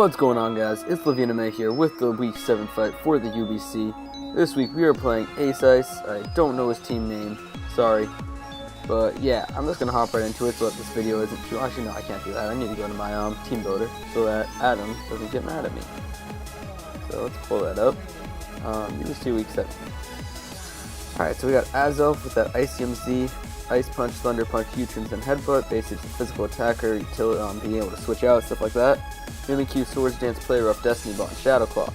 What's going on, guys? It's Leviname here with the Week 7 fight for the UBC. This week we are playing Ace Ice. I don't know his team name, sorry. But yeah, I'm just going to hop right into it so that this video isn't too... Actually, no, I can't do that. I need to go to my team builder so that Adam doesn't get mad at me. So let's pull that up. UBC Week 7. Alright, so we got Azelf with that ICMZ, Ice Punch, Thunder Punch, U-turns, and Headbutt. Basically, it's a physical attacker, utility, being able to switch out, stuff like that. Mimikyu, Swords Dance, Play Rough, Destiny Bond, Shadow Claw,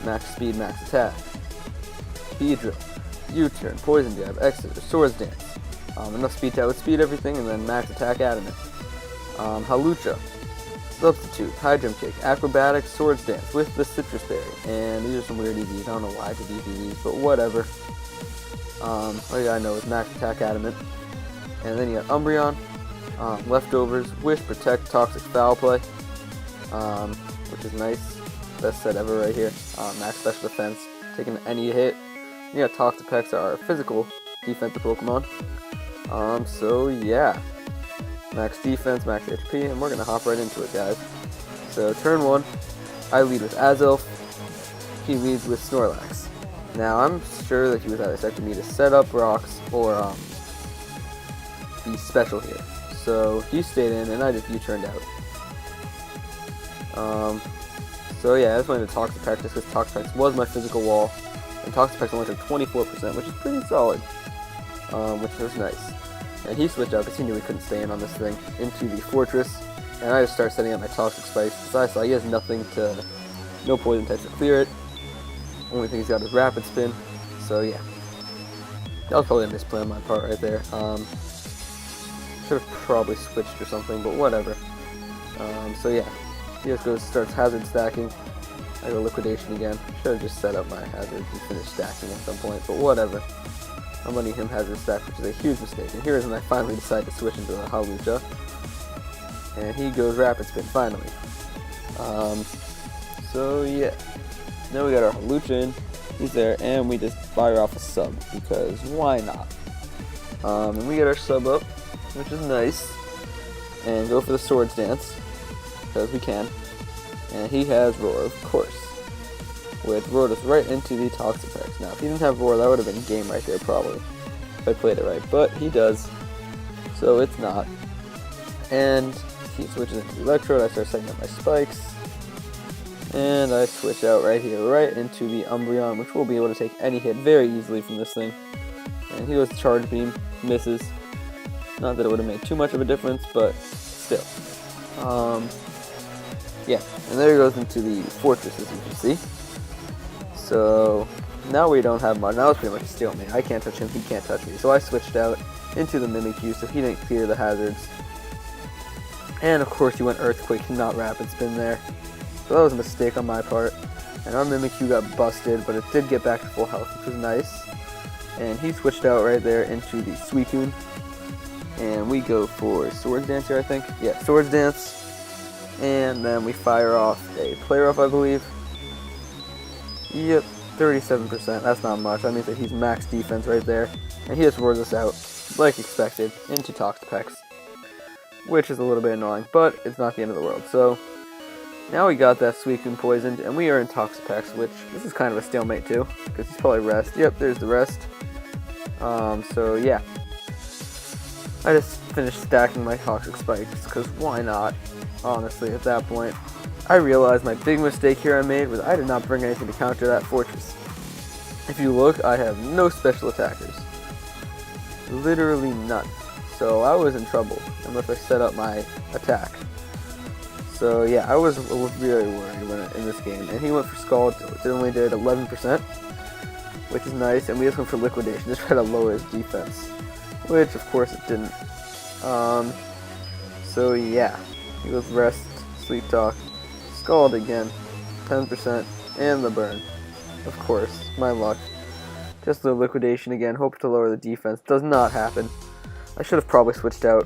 Max Speed, Max Attack, Speed Drill, U-turn, Poison Jab, Exeter, Swords Dance. Enough speed to outspeed everything, and then Max Attack Adamant. Halucha, Substitute, High Jump Kick, Acrobatics, Swords Dance with the Citrus Berry. And these are some weird EVs. I don't know why I did EVs, but whatever. All you gotta know is Max Attack Adamant. And then you got Umbreon, Leftovers, Wish, Protect, Toxic Foul Play, which is nice. Best set ever right here. Max Special Defense, taking any hit. You got Toxapex, our physical defensive Pokemon. So yeah. Max Defense, Max HP, and we're gonna hop right into it, guys. So turn 1, I lead with Azelf. He leads with Snorlax. Now I'm sure that he was either expecting me to set up rocks or be special here. So he stayed in and I just U-turned out. So yeah, I just wanted to Toxapex just because Toxapex was my physical wall. And Toxapex only took 24%, which is pretty solid. Which was nice. And he switched out because he knew he couldn't stay in on this thing into the Fortress. And I just started setting up my Toxic Spikes because I saw he has no poison types to clear it. Only thing he's got is Rapid Spin. So yeah. That was probably a misplay on my part right there. Should have probably switched or something, but whatever. So yeah. He just starts hazard stacking. I go liquidation again. Should have just set up my hazard and finished stacking at some point, but whatever. I'm letting him hazard stack, which is a huge mistake. And here's when I finally decide to switch into the Halucha. And he goes Rapid Spin, finally. So yeah. Now we got our Halucha in. He's there, and we just fire off a sub, because why not? And we get our sub up, which is nice. And go for the Swords Dance, because we can. And he has Roar, of course, which roared us right into the Toxapex. Now, if he didn't have Roar, that would have been game right there, probably, if I played it right. But he does, so it's not. And he switches into the Electrode. I start setting up my spikes. And I switch out right here, right into the Umbreon, which will be able to take any hit very easily from this thing. And he goes Charge Beam, misses. Not that it would have made too much of a difference, but still. Yeah, and there he goes into the Fortress, as you can see. So now we don't have much. Now it's pretty much a stalemate. I can't touch him, he can't touch me. So I switched out into the Mimikyu, so he didn't clear the hazards. And of course he went Earthquake, not Rapid Spin there. So that was a mistake on my part. And our Mimikyu got busted, but it did get back to full health, which was nice. And he switched out right there into the Suicune. And we go for Swords Dance here, I think. Yeah, Swords Dance. And then we fire off a Play Rough, I believe. Yep, 37%. That's not much. That means that he's max defense right there. And he just roars us out, like expected, into Toxapex. Which is a little bit annoying, but it's not the end of the world. So now we got that Suicune poisoned, and we are in Toxapex, which this is kind of a stalemate too, because he's probably rest. Yep, there's the rest. So yeah. I just finished stacking my Toxic Spikes, because why not? Honestly, at that point, I realized my big mistake here I made was I did not bring anything to counter that Fortress. If you look, I have no special attackers. Literally none. So I was in trouble unless I set up my attack. So yeah, I was very worried in this game. And he went for Scald, it only did 11%, which is nice. And we just went for Liquidation to try to lower his defense, which of course it didn't. So yeah, he goes Rest, Sleep Talk, Scald again, 10%, and the Burn. Of course, my luck. Just the Liquidation again, hope to lower the defense. Does not happen. I should have probably switched out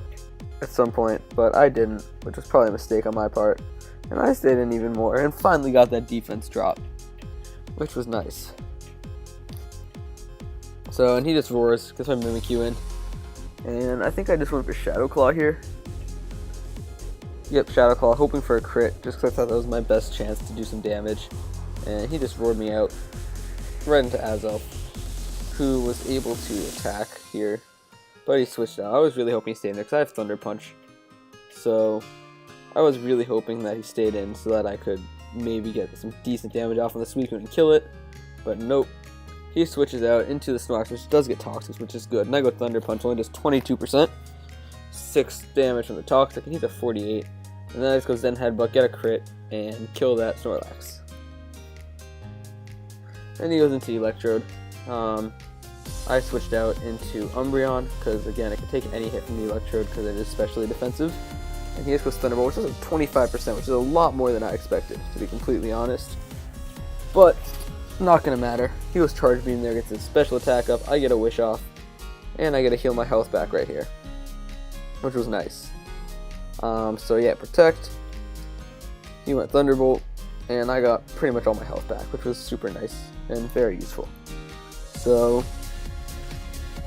at some point, but I didn't, which was probably a mistake on my part. And I stayed in even more, and finally got that defense drop, which was nice. So, and he just roars, gets my Mimikyu in. And I think I just went for Shadow Claw here. Yep, Shadow Claw, hoping for a crit, just because I thought that was my best chance to do some damage. And he just roared me out right into Azelf, who was able to attack here, but he switched out. I was really hoping he stayed in there, because I have Thunder Punch. So, I was really hoping that he stayed in so that I could maybe get some decent damage off on the Suicune and kill it, but nope. He switches out into the Snorlax, which does get Toxic, which is good, and I go Thunder Punch, only does 22%, 6 damage from the Toxic, and he's at 48, and then I just go Zen Headbutt, get a crit, and kill that Snorlax. Then he goes into Electrode. I switched out into Umbreon, because again, it can take any hit from the Electrode, because it is especially defensive. And he just goes Thunderbolt, which is 25%, which is a lot more than I expected, to be completely honest. But, not going to matter. He goes Charge Beam there, gets his special attack up, I get a Wish Off, and I get to heal my health back right here, which was nice. So yeah, Protect, he went Thunderbolt, and I got pretty much all my health back, which was super nice and very useful. So,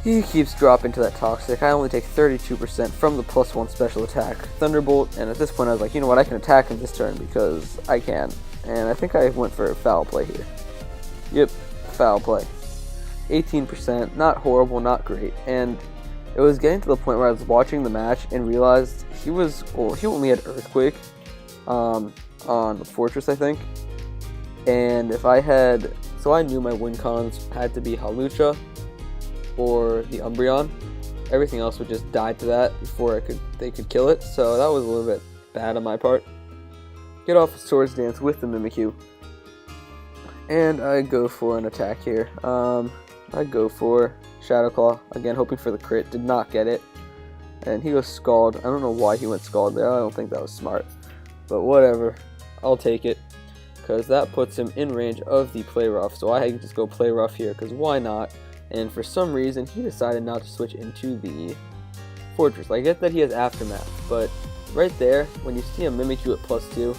he keeps dropping to that Toxic. I only take 32% from the +1 special attack, Thunderbolt, and at this point I was like, you know what, I can attack him this turn because I can. And I think I went for Foul Play here. Yep, Foul Play. 18%, not horrible, not great. And it was getting to the point where I was watching the match and realized he only had Earthquake on the Fortress, I think. And if I had, so I knew my win cons had to be Hawlucha or the Umbreon. Everything else would just die to that before they could kill it, so that was a little bit bad on my part. Get off of Swords Dance with the Mimikyu, and I go for an attack here. I go for Shadow Claw, again hoping for the crit, did not get it, and he goes Scald. I don't know why he went Scald there, I don't think that was smart, but whatever, I'll take it, because that puts him in range of the Play Rough, so I can just go Play Rough here, because why not? And for some reason, he decided not to switch into the Fortress. I get that he has Aftermath, but right there, when you see a Mimikyu at +2,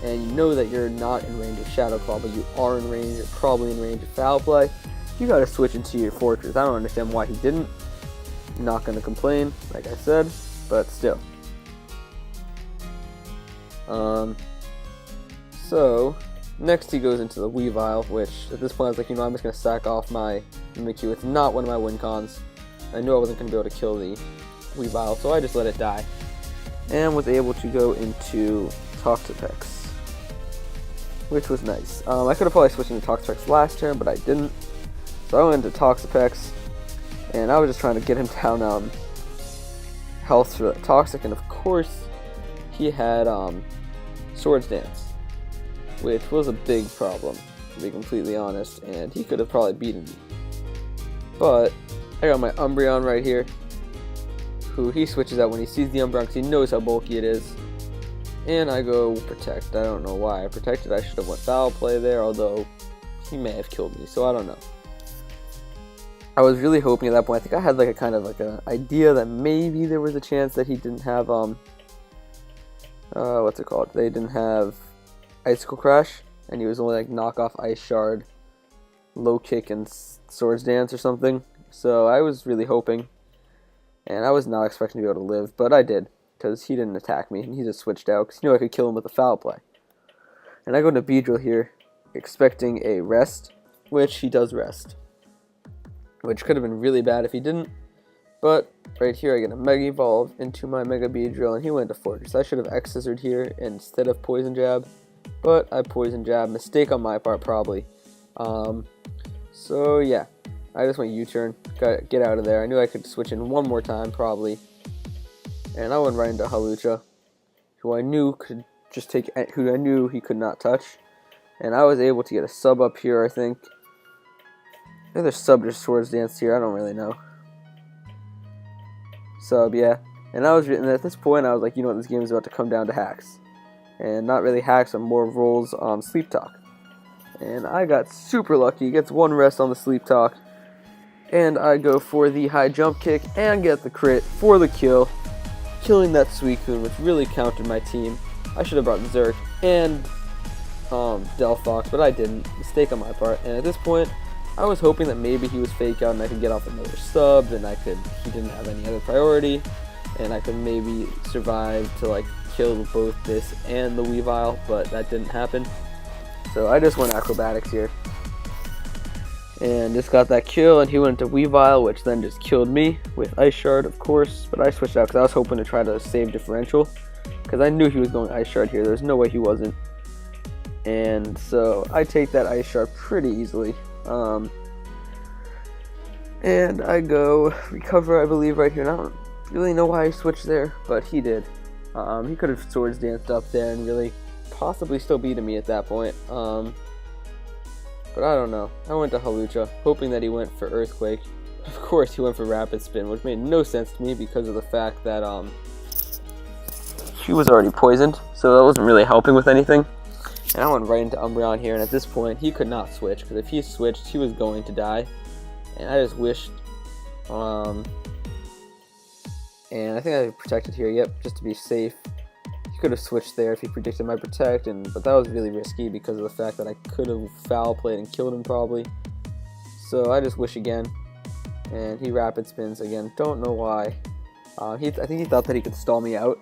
and you know that you're not in range of Shadow Claw, but you are in range, or probably in range of Foul Play, you gotta switch into your Fortress. I don't understand why he didn't. Not gonna complain, like I said, but still. So, next he goes into the Weavile, which at this point I was like, you know, I'm just going to sack off my Mimikyu. It's not one of my win cons. I knew I wasn't going to be able to kill the Weavile, so I just let it die. And was able to go into Toxapex, which was nice. I could have probably switched into Toxapex last turn, but I didn't. So I went into Toxapex, and I was just trying to get him down health through that Toxic, and of course he had Swords Dance, which was a big problem, to be completely honest, and he could have probably beaten me. But I got my Umbreon right here, who he switches out when he sees the Umbreon because he knows how bulky it is. And I go Protect. I don't know why I protected. I should have went Foul Play there, although he may have killed me, so I don't know. I was really hoping at that point, I think I had like a kind of like an idea that maybe there was a chance that he didn't have, what's it called? They didn't have Icicle Crash, and he was only like knockoff Ice Shard, Low Kick, and Swords Dance or something. So I was really hoping, and I was not expecting to be able to live, but I did, because he didn't attack me, and he just switched out, because he knew I could kill him with a Foul Play. And I go to Beedrill here, expecting a rest, which he does rest, which could have been really bad if he didn't, but right here I get a Mega Evolve into my Mega Beedrill, and he went to Fortress. I should have X-Scissored here instead of Poison Jab, but I Poison Jab. Mistake on my part, probably. So yeah, I just went U-turn, gotta get out of there. I knew I could switch in one more time, probably, and I went right into Hawlucha, who I knew could just take, who I knew he could not touch, and I was able to get a sub up here, I think. Either sub or Swords Dance here, I don't really know. Sub, yeah. And and at this point, I was like, you know what, this game is about to come down to hacks. And not really hacks, but more rolls on Sleep Talk. And I got super lucky, gets one rest on the Sleep Talk. And I go for the high jump kick and get the crit for the kill. Killing that Suicune, which really countered my team. I should have brought Zerk and Delphox, but I didn't. Mistake on my part. And at this point, I was hoping that maybe he was fake out and I could get off another sub, and he didn't have any other priority, and I could maybe survive to like kill both this and the Weavile, but that didn't happen. So I just went acrobatics here. And just got that kill, and he went to Weavile, which then just killed me with Ice Shard, of course. But I switched out because I was hoping to try to save differential, because I knew he was going Ice Shard here. There's no way he wasn't. And so I take that Ice Shard pretty easily. And I go recover, I believe, right here. And I don't really know why I switched there, but he did. He could have Swords Danced up there and really possibly still beaten me at that point. But I don't know. I went to Hawlucha, hoping that he went for Earthquake. Of course, he went for Rapid Spin, which made no sense to me because of the fact that he was already poisoned, so that wasn't really helping with anything. And I went right into Umbreon here, and at this point, he could not switch, because if he switched, he was going to die. And I just wished, and I think I protected here, yep, just to be safe. He could have switched there if he predicted my Protect, but that was really risky because of the fact that I could have Foul Played and killed him probably. So I just wish again, and he Rapid Spins again, don't know why. I think he thought that he could stall me out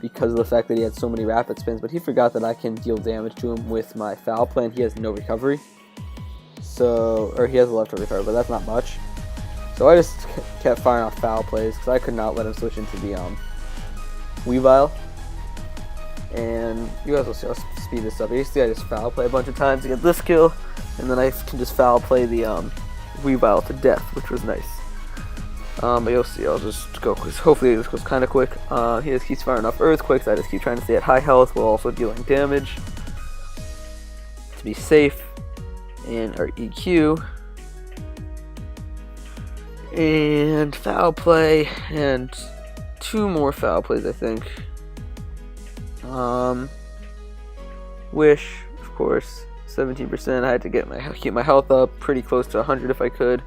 because of the fact that he had so many Rapid Spins, but he forgot that I can deal damage to him with my Foul Play, and he has no recovery. So, or he has a leftover recovery, but that's not much. So I just kept firing off Foul Plays because I could not let him switch into the Weavile. And you guys will see, I'll speed this up. Basically, I just Foul Play a bunch of times to get this kill, and then I can just Foul Play the Weavile to death, which was nice. But you'll see, I'll just go, because hopefully this goes kind of quick. He just keeps firing off Earthquakes. I just keep trying to stay at high health while also dealing damage to be safe. And our EQ. And Foul Play, and 2 more Foul Plays, I think. Wish, of course, 17%. I had to keep my health up pretty close to 100 if I could.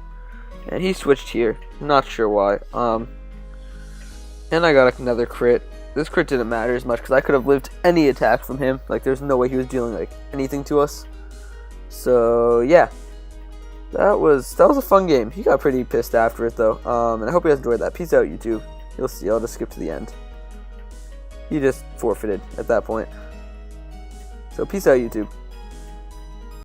And he switched here. Not sure why. And I got another crit. This crit didn't matter as much because I could have lived any attack from him. Like, there's no way he was dealing like anything to us. So yeah, that was a fun game. He got pretty pissed after it though. And I hope you guys enjoyed that. Peace out, YouTube. You'll see. I'll just skip to the end. He just forfeited at that point. So peace out, YouTube.